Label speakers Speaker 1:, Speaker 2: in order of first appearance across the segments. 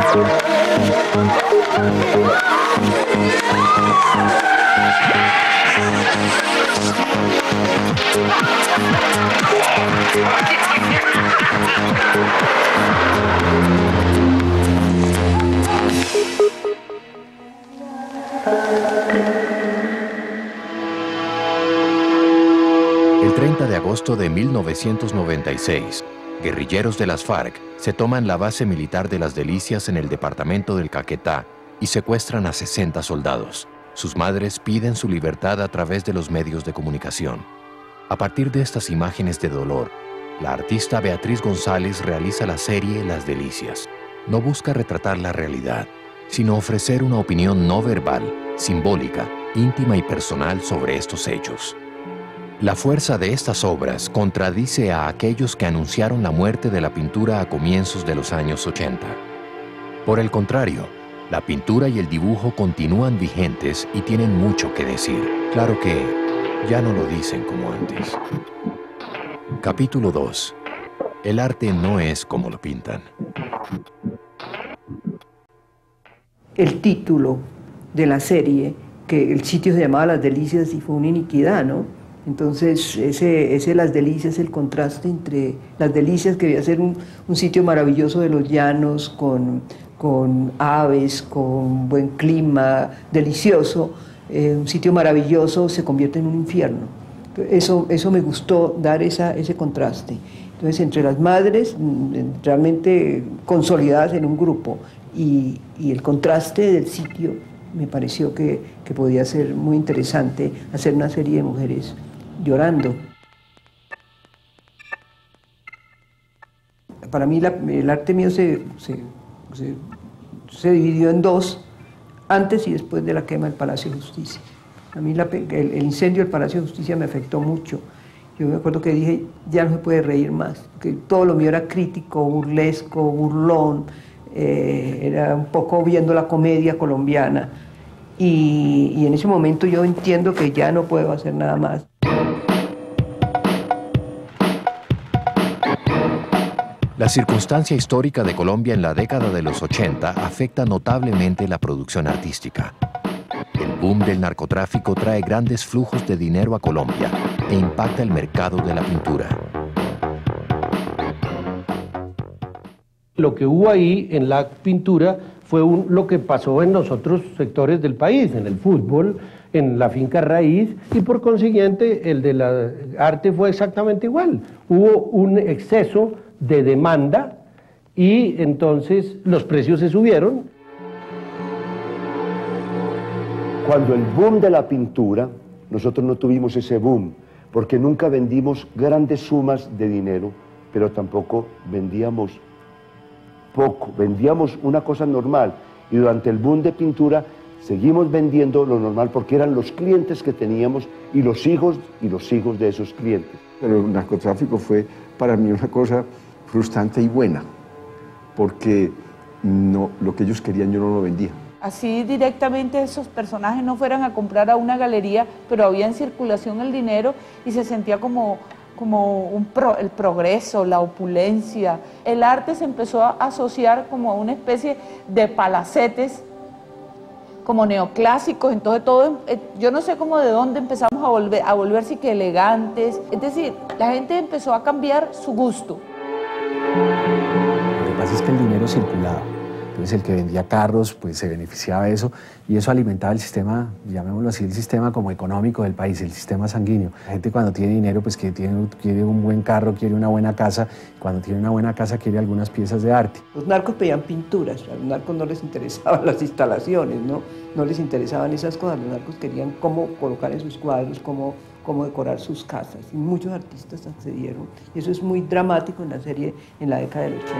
Speaker 1: El 30 de agosto de 1996, guerrilleros de las FARC se toman la base militar de Las Delicias en el departamento del Caquetá y secuestran a 60 soldados. Sus madres piden su libertad a través de los medios de comunicación. A partir de estas imágenes de dolor, la artista Beatriz González realiza la serie Las Delicias. No busca retratar la realidad, sino ofrecer una opinión no verbal, simbólica, íntima y personal sobre estos hechos. La fuerza de estas obras contradice a aquellos que anunciaron la muerte de la pintura a comienzos de los años 80. Por el contrario, la pintura y el dibujo continúan vigentes y tienen mucho que decir. Claro que ya no lo dicen como antes. Capítulo 2. El arte no es como lo pintan.
Speaker 2: El título de la serie, que el sitio se llamaba Las Delicias y fue una iniquidad, ¿no? Entonces, ese Las Delicias, el contraste entre Las Delicias, que debía ser un sitio maravilloso de los llanos, con aves, con buen clima, delicioso, un sitio maravilloso, se convierte en un infierno. Eso me gustó, dar ese contraste. Entonces, entre las madres, realmente consolidadas en un grupo, y el contraste del sitio, me pareció que podía ser muy interesante hacer una serie de mujeres llorando. Para mí el arte mío se dividió en dos, antes y después de la quema del Palacio de Justicia. A mí el incendio del Palacio de Justicia me afectó mucho. Yo me acuerdo que dije, ya no se puede reír más, que todo lo mío era crítico, burlesco, burlón, era un poco viendo la comedia colombiana. Y en ese momento yo entiendo que ya no puedo hacer nada más.
Speaker 1: La circunstancia histórica de Colombia en la década de los 80 afecta notablemente la producción artística. El boom del narcotráfico trae grandes flujos de dinero a Colombia e impacta el mercado de la pintura.
Speaker 3: Lo que hubo ahí en la pintura fue lo que pasó en los otros sectores del país, en el fútbol, en la finca raíz, y por consiguiente el de la arte fue exactamente igual. Hubo un exceso de demanda y entonces los precios se subieron.
Speaker 4: Cuando el boom de la pintura, nosotros no tuvimos ese boom, porque nunca vendimos grandes sumas de dinero, pero tampoco vendíamos poco, vendíamos una cosa normal, y durante el boom de pintura seguimos vendiendo lo normal porque eran los clientes que teníamos y los hijos de esos clientes.
Speaker 5: Pero el narcotráfico fue para mí una cosa frustrante y buena, porque lo que ellos querían yo no lo vendía.
Speaker 6: Así directamente esos personajes no fueran a comprar a una galería, pero había en circulación el dinero y se sentía como el progreso, la opulencia. El arte se empezó a asociar como a una especie de palacetes, como neoclásicos, entonces todo, yo no sé cómo de dónde empezamos a volverse que elegantes, es decir, la gente empezó a cambiar su gusto.
Speaker 7: Lo que pasa es que el dinero circulaba. Entonces el que vendía carros pues se beneficiaba de eso y eso alimentaba el sistema, llamémoslo así, el sistema como económico del país, el sistema sanguíneo. La gente cuando tiene dinero pues que quiere un buen carro, quiere una buena casa, cuando tiene una buena casa quiere algunas piezas de arte.
Speaker 2: Los narcos pedían pinturas, a los narcos no les interesaban las instalaciones, no les interesaban esas cosas, los narcos querían cómo colocar en sus cuadros, cómo decorar sus casas, y muchos artistas accedieron, y eso es muy dramático en la serie en la década del 80.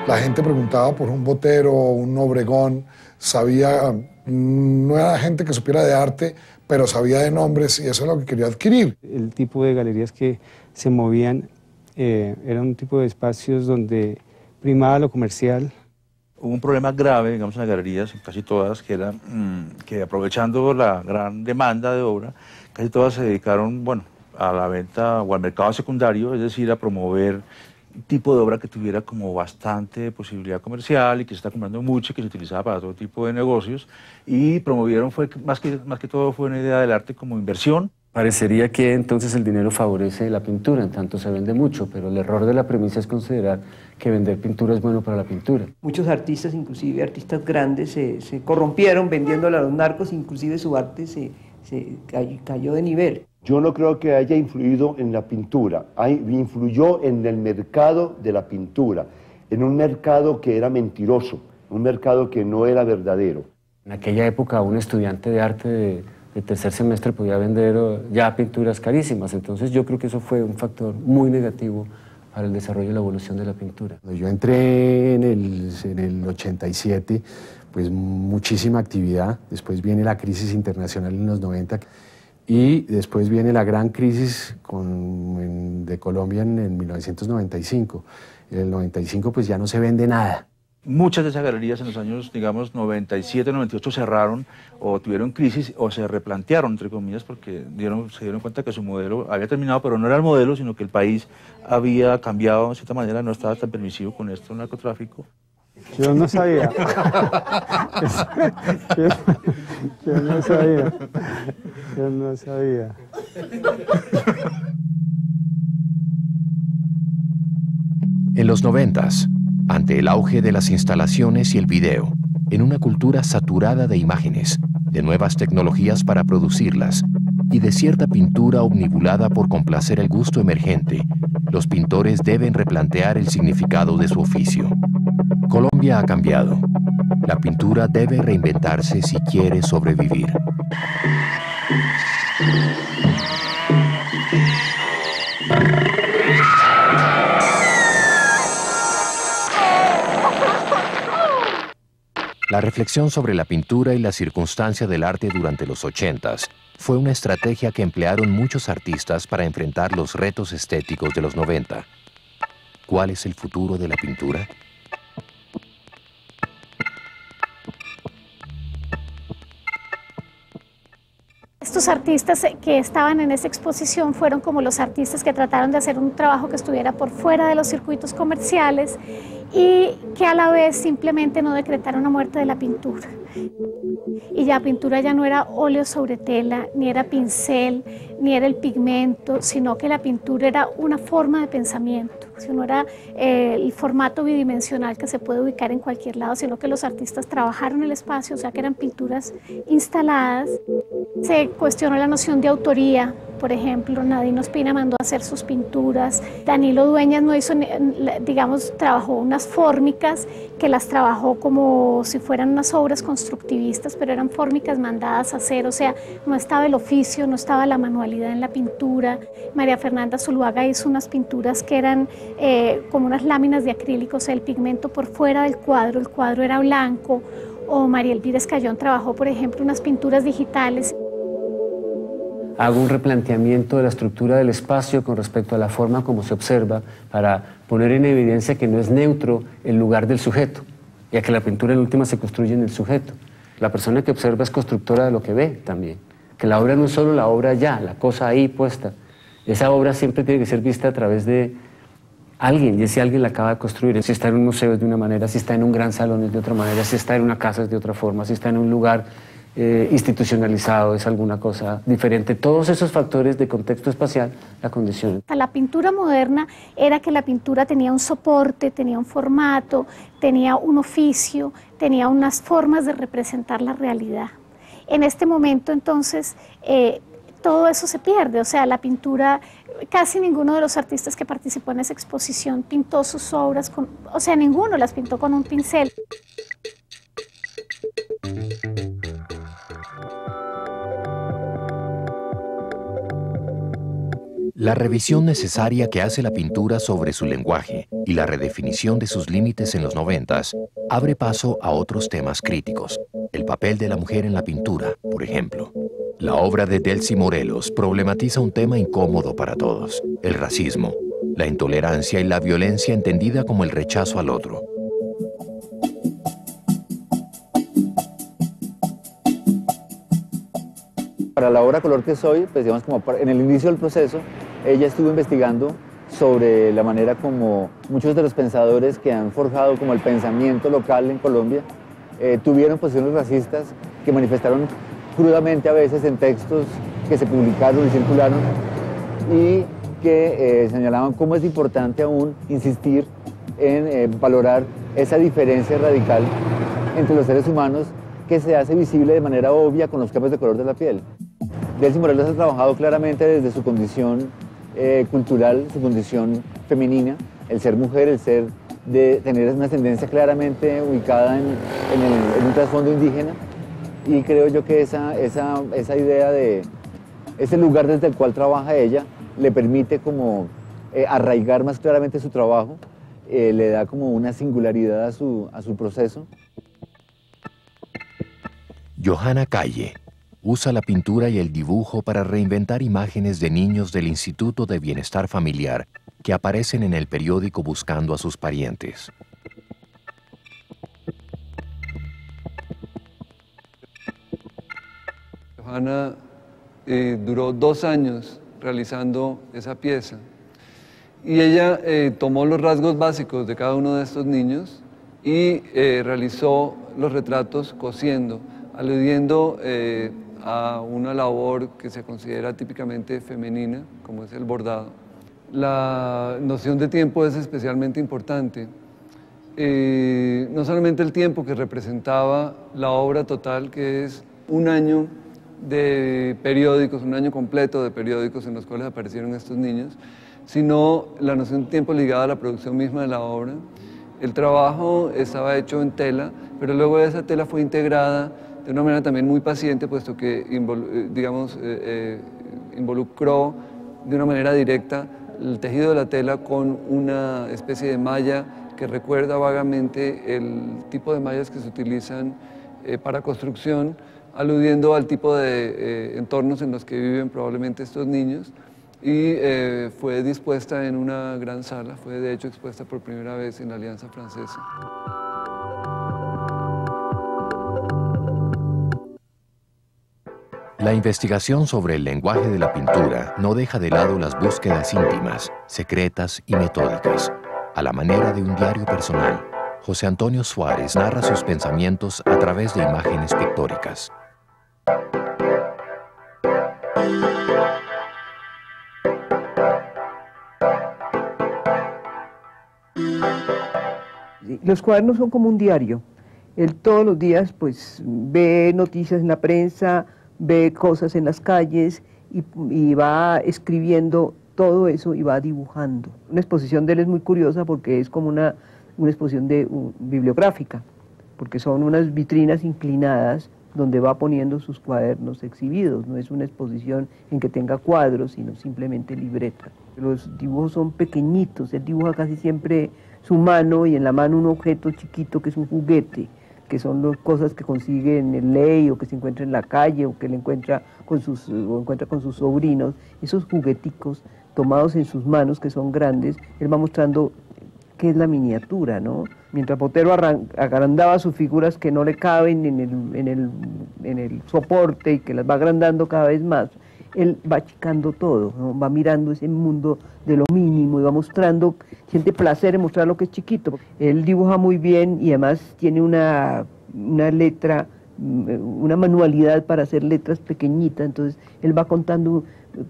Speaker 8: La gente preguntaba por un Botero, un Obregón, sabía, no era gente que supiera de arte, pero sabía de nombres y eso es lo que quería adquirir.
Speaker 9: El tipo de galerías que se movían era un tipo de espacios donde primaba lo comercial.
Speaker 10: Hubo un problema grave, digamos, en las galerías, en casi todas, que era que aprovechando la gran demanda de obra, casi todas se dedicaron, bueno, a la venta o al mercado secundario, es decir, a promover tipo de obra que tuviera como bastante posibilidad comercial y que se está comprando mucho y que se utilizaba para todo tipo de negocios, y promovieron, fue más que todo fue una idea del arte como inversión.
Speaker 7: Parecería que entonces el dinero favorece la pintura, en tanto se vende mucho, pero el error de la premisa es considerar que vender pintura es bueno para la pintura.
Speaker 2: Muchos artistas, inclusive artistas grandes, se corrompieron vendiéndole a los narcos, inclusive su arte se cayó de nivel.
Speaker 4: Yo no creo que haya influido en la pintura, influyó en el mercado de la pintura, en un mercado que era mentiroso, un mercado que no era verdadero.
Speaker 7: En aquella época un estudiante de arte de tercer semestre podía vender ya pinturas carísimas, entonces yo creo que eso fue un factor muy negativo para el desarrollo y la evolución de la pintura.
Speaker 11: Cuando yo entré en el 87, pues muchísima actividad, después viene la crisis internacional en los 90 y después viene la gran crisis de Colombia en 1995. En el 95 pues ya no se vende nada.
Speaker 10: Muchas de esas galerías en los años, digamos, 97, 98 cerraron o tuvieron crisis o se replantearon, entre comillas, porque se dieron cuenta que su modelo había terminado, pero no era el modelo, sino que el país había cambiado de cierta manera, no estaba tan permisivo con esto del narcotráfico.
Speaker 9: Yo no sabía. Yo no sabía. Yo no sabía.
Speaker 1: En los 90s, ante el auge de las instalaciones y el video, en una cultura saturada de imágenes, de nuevas tecnologías para producirlas y de cierta pintura omnibulada por complacer el gusto emergente, los pintores deben replantear el significado de su oficio. Colombia ha cambiado. La pintura debe reinventarse si quiere sobrevivir. La reflexión sobre la pintura y la circunstancia del arte durante los 80s fue una estrategia que emplearon muchos artistas para enfrentar los retos estéticos de los 90. ¿Cuál es el futuro de la pintura?
Speaker 12: Estos artistas que estaban en esa exposición fueron como los artistas que trataron de hacer un trabajo que estuviera por fuera de los circuitos comerciales y que a la vez simplemente no decretaron la muerte de la pintura. Y la pintura ya no era óleo sobre tela, ni era pincel, ni era el pigmento, sino que la pintura era una forma de pensamiento, no era el formato bidimensional que se puede ubicar en cualquier lado, sino que los artistas trabajaron el espacio, o sea que eran pinturas instaladas. Se cuestionó la noción de autoría, por ejemplo, Nadine Ospina mandó a hacer sus pinturas, Danilo Dueñas no hizo, digamos, trabajó unas fórmicas que las trabajó como si fueran unas obras constructivistas, pero eran fórmicas mandadas a hacer, o sea, no estaba el oficio, no estaba la manualidad en la pintura. María Fernanda Zuluaga hizo unas pinturas que eran como unas láminas de acrílico, o sea, el pigmento por fuera del cuadro, el cuadro era blanco, o María Elvira Escayón trabajó, por ejemplo, unas pinturas digitales.
Speaker 7: Hago un replanteamiento de la estructura del espacio con respecto a la forma como se observa para poner en evidencia que no es neutro el lugar del sujeto, ya que la pintura en última se construye en el sujeto. La persona que observa es constructora de lo que ve también, que la obra no es solo la obra ya, la cosa ahí puesta. Esa obra siempre tiene que ser vista a través de alguien, y ese alguien la acaba de construir. Si está en un museo es de una manera, si está en un gran salón es de otra manera, si está en una casa es de otra forma, si está en un lugar institucionalizado es alguna cosa diferente. Todos esos factores de contexto espacial la condicionan.
Speaker 12: La pintura moderna era que la pintura tenía un soporte, tenía un formato, tenía un oficio, tenía unas formas de representar la realidad. En este momento entonces todo eso se pierde, o sea, la pintura, casi ninguno de los artistas que participó en esa exposición pintó sus obras o sea, ninguno las pintó con un pincel.
Speaker 1: La revisión necesaria que hace la pintura sobre su lenguaje y la redefinición de sus límites en los 90s abre paso a otros temas críticos. El papel de la mujer en la pintura, por ejemplo. La obra de Delcy Morelos problematiza un tema incómodo para todos: el racismo, la intolerancia y la violencia entendida como el rechazo al otro.
Speaker 13: Para la obra Color que soy, pues digamos como en el inicio del proceso, ella estuvo investigando sobre la manera como muchos de los pensadores que han forjado como el pensamiento local en Colombia tuvieron posiciones racistas que manifestaron crudamente a veces en textos que se publicaron y circularon y que señalaban cómo es importante aún insistir en valorar esa diferencia radical entre los seres humanos que se hace visible de manera obvia con los cambios de color de la piel. Delcy Morelos ha trabajado claramente desde su condición cultural, su condición femenina, el ser mujer, el ser de tener una ascendencia claramente ubicada en un trasfondo indígena, y creo yo que esa idea de ese lugar desde el cual trabaja ella le permite como arraigar más claramente su trabajo, le da como una singularidad a su proceso.
Speaker 1: Johanna Calle usa la pintura y el dibujo para reinventar imágenes de niños del Instituto de Bienestar Familiar que aparecen en el periódico buscando a sus parientes.
Speaker 14: Johanna duró 2 años realizando esa pieza y ella tomó los rasgos básicos de cada uno de estos niños y realizó los retratos cosiendo, aludiendo a una labor que se considera típicamente femenina, como es el bordado. La noción de tiempo es especialmente importante, no solamente el tiempo que representaba la obra total, que es 1 año de periódicos, 1 año completo de periódicos en los cuales aparecieron estos niños, sino la noción de tiempo ligada a la producción misma de la obra. El trabajo estaba hecho en tela, pero luego esa tela fue integrada de una manera también muy paciente, puesto que involucró de una manera directa el tejido de la tela con una especie de malla que recuerda vagamente el tipo de mallas que se utilizan para construcción, aludiendo al tipo de entornos en los que viven probablemente estos niños, y fue dispuesta en una gran sala, fue de hecho expuesta por primera vez en la Alianza Francesa.
Speaker 1: La investigación sobre el lenguaje de la pintura no deja de lado las búsquedas íntimas, secretas y metódicas. A la manera de un diario personal, José Antonio Suárez narra sus pensamientos a través de imágenes pictóricas.
Speaker 2: Los cuadernos son como un diario. Él todos los días pues ve noticias en la prensa, ve cosas en las calles y va escribiendo todo eso y va dibujando. Una exposición de él es muy curiosa porque es como una exposición bibliográfica, porque son unas vitrinas inclinadas donde va poniendo sus cuadernos exhibidos. No es una exposición en que tenga cuadros, sino simplemente libretas. Los dibujos son pequeñitos, él dibuja casi siempre su mano y en la mano un objeto chiquito que es un juguete, que son las cosas que consigue en el ley o que se encuentra en la calle o que le encuentra con sus sobrinos. Esos jugueticos tomados en sus manos, que son grandes, él va mostrando qué es la miniatura, ¿no? Mientras Botero agrandaba sus figuras que no le caben en el soporte y que las va agrandando cada vez más, él va achicando todo, ¿no? Va mirando ese mundo de lo mínimo y va mostrando, siente placer en mostrar lo que es chiquito. Él dibuja muy bien y además tiene una letra, una manualidad para hacer letras pequeñitas, entonces él va contando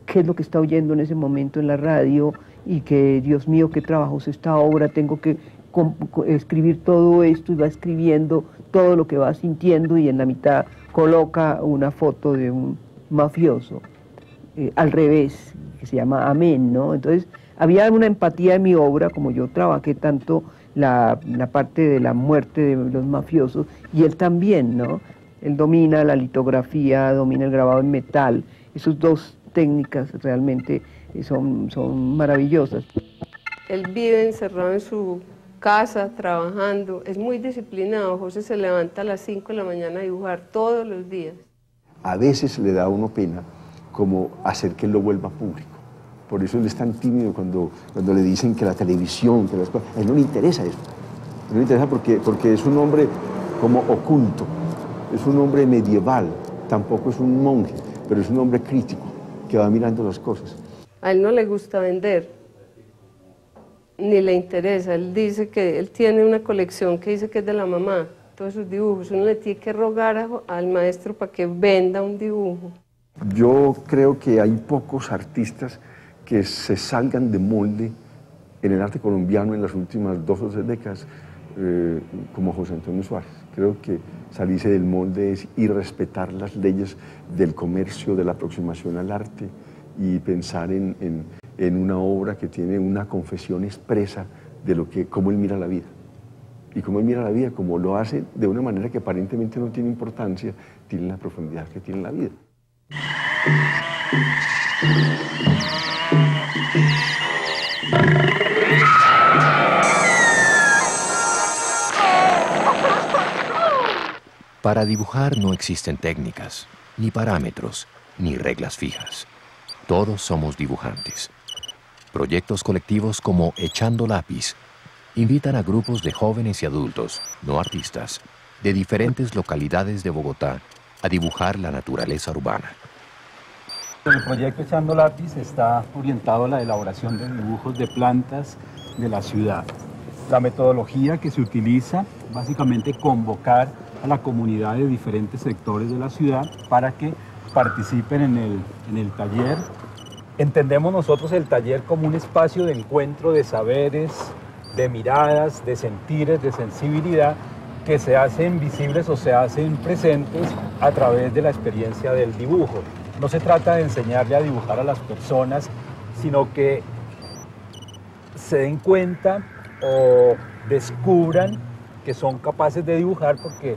Speaker 2: qué es lo que está oyendo en ese momento en la radio y que, Dios mío, qué trabajo es esta obra, tengo que escribir todo esto, y va escribiendo todo lo que va sintiendo y en la mitad coloca una foto de un mafioso. Al revés, que se llama Amén, ¿no? Entonces, había una empatía en mi obra, como yo trabajé tanto la parte de la muerte de los mafiosos, y él también, ¿no? Él domina la litografía, domina el grabado en metal. Esas dos técnicas realmente son maravillosas.
Speaker 15: Él vive encerrado en su casa, trabajando, es muy disciplinado. José se levanta a las 5 de la mañana a dibujar todos los días.
Speaker 5: A veces le da a uno pena como hacer que él lo vuelva público. Por eso él es tan tímido cuando le dicen que la televisión, que las cosas, a él no le interesa eso. No le interesa porque es un hombre como oculto, es un hombre medieval, tampoco es un monje, pero es un hombre crítico, que va mirando las cosas.
Speaker 15: A él no le gusta vender, ni le interesa. Él dice que él tiene una colección que dice que es de la mamá, todos sus dibujos. Uno le tiene que rogar al maestro para que venda un dibujo.
Speaker 5: Yo creo que hay pocos artistas que se salgan de molde en el arte colombiano en las últimas 2 o 3 décadas, como José Antonio Suárez. Creo que salirse del molde es irrespetar las leyes del comercio, de la aproximación al arte y pensar en una obra que tiene una confesión expresa de cómo él mira la vida. Y cómo él mira la vida, como lo hace de una manera que aparentemente no tiene importancia, tiene la profundidad que tiene la vida.
Speaker 1: Para dibujar no existen técnicas, ni parámetros, ni reglas fijas. Todos somos dibujantes. Proyectos colectivos como Echando Lápiz invitan a grupos de jóvenes y adultos, no artistas, de diferentes localidades de Bogotá a dibujar la naturaleza urbana.
Speaker 16: El proyecto Echando Lápiz está orientado a la elaboración de dibujos de plantas de la ciudad. La metodología que se utiliza, básicamente convocar a la comunidad de diferentes sectores de la ciudad para que participen en el taller. Entendemos nosotros el taller como un espacio de encuentro de saberes, de miradas, de sentires, de sensibilidad que se hacen visibles o se hacen presentes a través de la experiencia del dibujo. No se trata de enseñarle a dibujar a las personas, sino que se den cuenta o descubran que son capaces de dibujar porque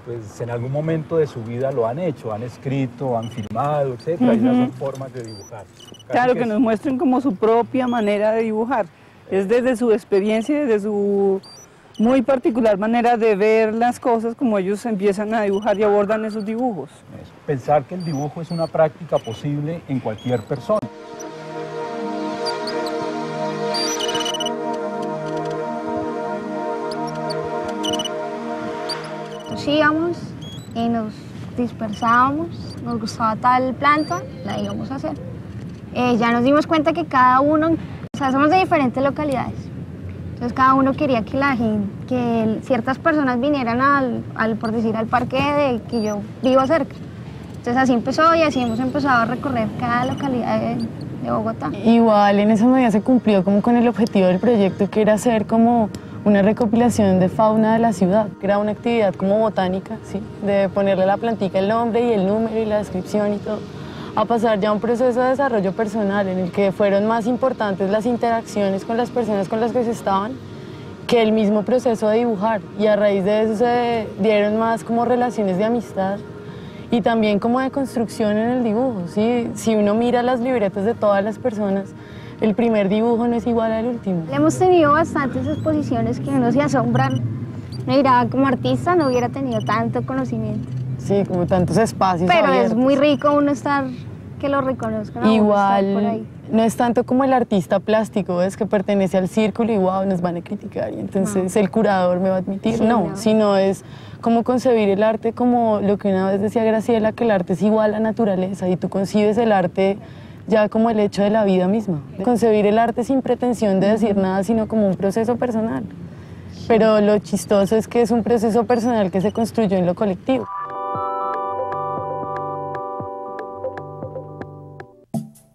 Speaker 16: pues, en algún momento de su vida lo han hecho, han escrito, han filmado, etc. Y esas son formas de dibujar.
Speaker 6: Claro, que nos muestren como su propia manera de dibujar. Es desde su experiencia, desde su muy particular manera de ver las cosas, como ellos empiezan a dibujar y abordan esos dibujos.
Speaker 16: Pensar que el dibujo es una práctica posible en cualquier persona.
Speaker 17: Nos íbamos y nos dispersábamos, nos gustaba tal planta, la íbamos a hacer. Ya nos dimos cuenta que cada uno, o sea, somos de diferentes localidades. Entonces cada uno quería que ciertas personas vinieran por decir, al parque que yo vivo cerca. Entonces así empezó y así hemos empezado a recorrer cada localidad de Bogotá.
Speaker 18: Igual en esa medida se cumplió como con el objetivo del proyecto, que era hacer como una recopilación de fauna de la ciudad, que era una actividad como botánica, ¿sí? De ponerle a la plantica el nombre y el número y la descripción y todo, a pasar ya a un proceso de desarrollo personal en el que fueron más importantes las interacciones con las personas con las que se estaban que el mismo proceso de dibujar, y a raíz de eso se dieron más como relaciones de amistad y también como de construcción en el dibujo, ¿sí? Si uno mira las libretas de todas las personas, el primer dibujo no es igual al último.
Speaker 17: Hemos tenido bastantes exposiciones que uno se asombran. Me dirá, como artista no hubiera tenido tanto conocimiento.
Speaker 18: Sí, como tantos espacios
Speaker 17: Pero
Speaker 18: abiertos.
Speaker 17: es muy rico uno estar, que lo reconozcan.
Speaker 18: Igual,
Speaker 17: por ahí.
Speaker 18: no es tanto como el artista plástico, es que pertenece al círculo y wow, nos van a criticar y entonces el curador me va a admitir.
Speaker 17: Sí,
Speaker 18: no, sino es como concebir el arte como lo que una vez decía Graciela, que el arte es igual a naturaleza y tú concibes el arte ya como el hecho de la vida misma. Concebir el arte sin pretensión de decir nada, sino como un proceso personal. Pero lo chistoso es que es un proceso personal que se construyó en lo colectivo.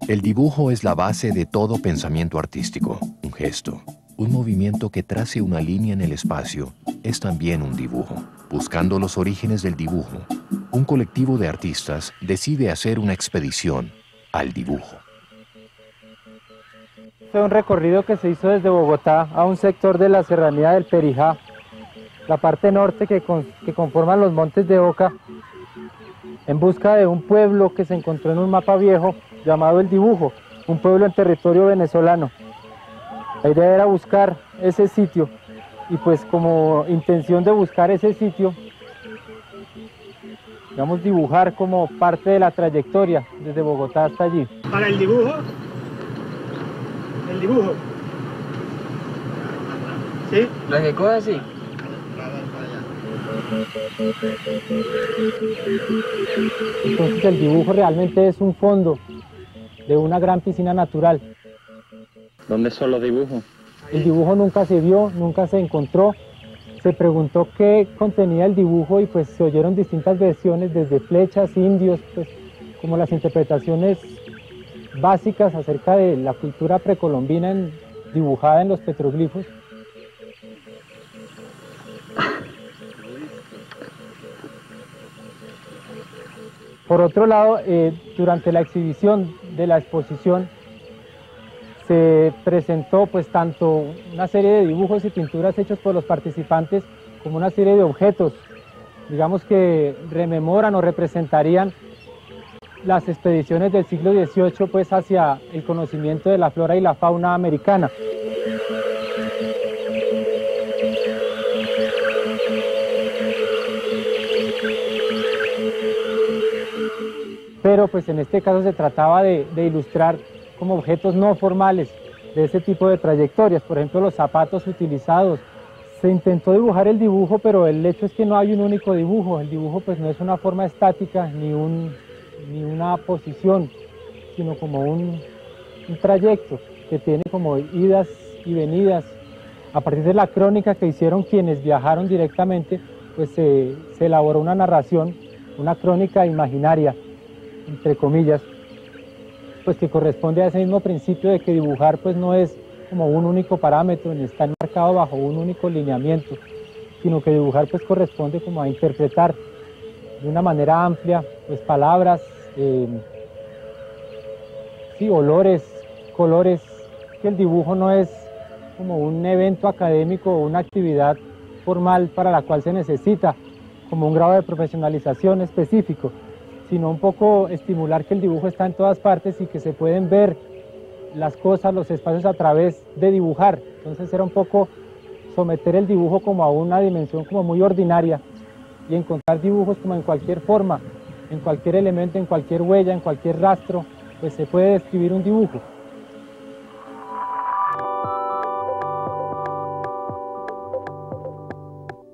Speaker 1: El dibujo es la base de todo pensamiento artístico, un gesto. Un movimiento que trace una línea en el espacio es también un dibujo. Buscando los orígenes del dibujo, un colectivo de artistas decide hacer una expedición al dibujo.
Speaker 19: Fue un recorrido que se hizo desde Bogotá a un sector de la serranía del Perijá, la parte norte que conforman los montes de Oca, en busca de un pueblo que se encontró en un mapa viejo llamado El Dibujo, un pueblo en territorio venezolano. La idea era buscar ese sitio y pues como intención de buscar ese sitio, digamos, dibujar como parte de la trayectoria desde Bogotá hasta allí.
Speaker 20: Para el dibujo, ¿sí?
Speaker 19: ¿La que coge así? Entonces el dibujo realmente es un fondo de una gran piscina natural.
Speaker 21: ¿Dónde son los dibujos?
Speaker 19: El dibujo nunca se vio, nunca se encontró. Se preguntó qué contenía el dibujo y pues se oyeron distintas versiones, desde flechas, indios, pues como las interpretaciones básicas acerca de la cultura precolombina dibujada en los petroglifos. Por otro lado, durante la exhibición de la exposición se presentó pues tanto una serie de dibujos y pinturas hechos por los participantes como una serie de objetos, digamos que rememoran o representarían las expediciones del siglo XVIII pues hacia el conocimiento de la flora y la fauna americana. Pero pues en este caso se trataba de ilustrar como objetos no formales de ese tipo de trayectorias, por ejemplo los zapatos utilizados. Se intentó dibujar el dibujo, pero el hecho es que no hay un único dibujo. El dibujo pues no es una forma estática ni una posición, sino como un trayecto que tiene como idas y venidas. A partir de la crónica que hicieron quienes viajaron directamente, pues se elaboró una narración, una crónica imaginaria, entre comillas, pues que corresponde a ese mismo principio de que dibujar pues no es como un único parámetro ni está enmarcado bajo un único lineamiento, sino que dibujar pues corresponde como a interpretar de una manera amplia pues palabras, sí, olores, colores, que el dibujo no es como un evento académico o una actividad formal para la cual se necesita como un grado de profesionalización específico, sino un poco estimular que el dibujo está en todas partes y que se pueden ver las cosas, los espacios a través de dibujar. Entonces era un poco someter el dibujo como a una dimensión como muy ordinaria y encontrar dibujos como en cualquier forma, en cualquier elemento, en cualquier huella, en cualquier rastro, pues se puede describir un dibujo.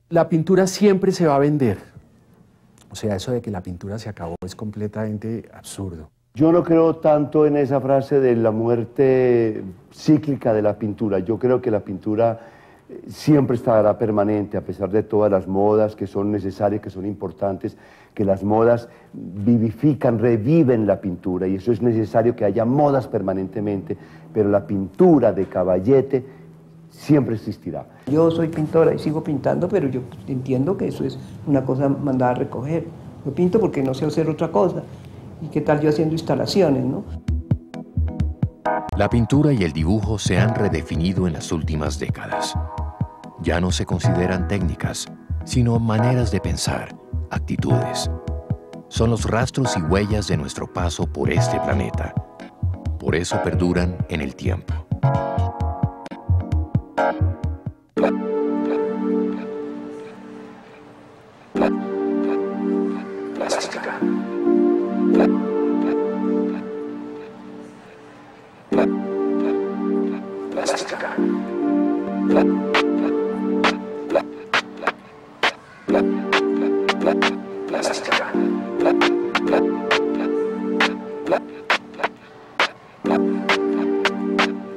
Speaker 11: La pintura siempre se va a vender. O sea, eso de que la pintura se acabó es completamente absurdo.
Speaker 4: Yo no creo tanto en esa frase de la muerte cíclica de la pintura. Yo creo que la pintura siempre estará permanente, a pesar de todas las modas que son necesarias, que son importantes, que las modas vivifican, reviven la pintura, y eso es necesario que haya modas permanentemente, pero la pintura de Caballete siempre existirá.
Speaker 2: Yo soy pintora y sigo pintando, pero yo entiendo que eso es una cosa mandada a recoger. Yo pinto porque no sé hacer otra cosa. ¿Y qué tal yo haciendo instalaciones, no?
Speaker 1: La pintura y el dibujo se han redefinido en las últimas décadas. Ya no se consideran técnicas, sino maneras de pensar, actitudes. Son los rastros y huellas de nuestro paso por este planeta. Por eso perduran en el tiempo.
Speaker 21: Plástica. Plástica.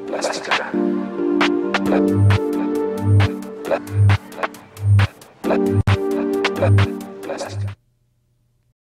Speaker 21: Plástica.